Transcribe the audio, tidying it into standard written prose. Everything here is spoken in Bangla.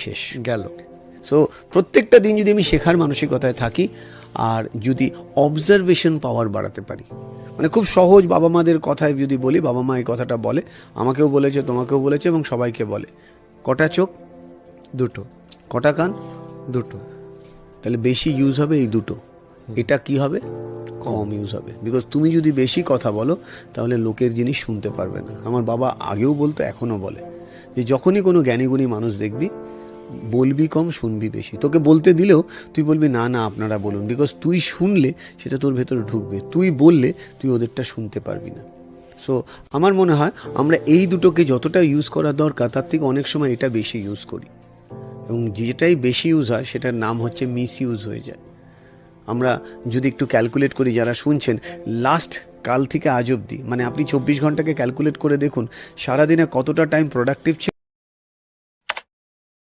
শেষ গেল। সো প্রত্যেকটা দিন যদি আমি শেখার মানসিকতায় থাকি আর যদি অবজারভেশন পাওয়ার বাড়াতে পারি, মানে খুব সহজ বাবা মাদের কথায় যদি বলি, বাবা মা এই কথাটা বলে, আমাকেও বলেছে, তোমাকেও বলেছে এবং সবাইকে বলে, কটা চোখ? দুটো। কটা কান? দুটো। তাহলে বেশি ইউজ হবে এই দুটো, এটা কি হবে? কম ইউজ হবে। বিকজ তুমি যদি বেশি কথা বলো তাহলে লোকের জিনিস শুনতে পারবে না। আমার বাবা আগেও বলতো, এখনও বলে, যে যখনই কোনো জ্ঞানীগুণী মানুষ দেখবি, বলবি কম, শুনবি বেশি। তোকে বলতে দিলেও তুই বলবি না না আপনারা বলুন, বিকজ তুই শুনলে সেটা তোর ভেতরে ঢুকবে, তুই বললে তুই ওদেরটা শুনতে পারবি না। সো আমার মনে হয় আমরা এই দুটোকে যতটা ইউজ করা দরকার তার থেকে অনেক সময় এটা বেশি ইউজ করি, এবং যেটাই বেশি ইউজ হয় সেটার নাম হচ্ছে মিস ইউজ হয়ে যায়। আমরা যদি একটু ক্যালকুলেট করি, যারা শুনছেন, লাস্ট কাল থেকে আজ অবধি, মানে আপনি 24 ঘন্টাকে ক্যালকুলেট করে দেখুন সারাদিনে কতটা টাইম প্রোডাক্টিভ ছিল।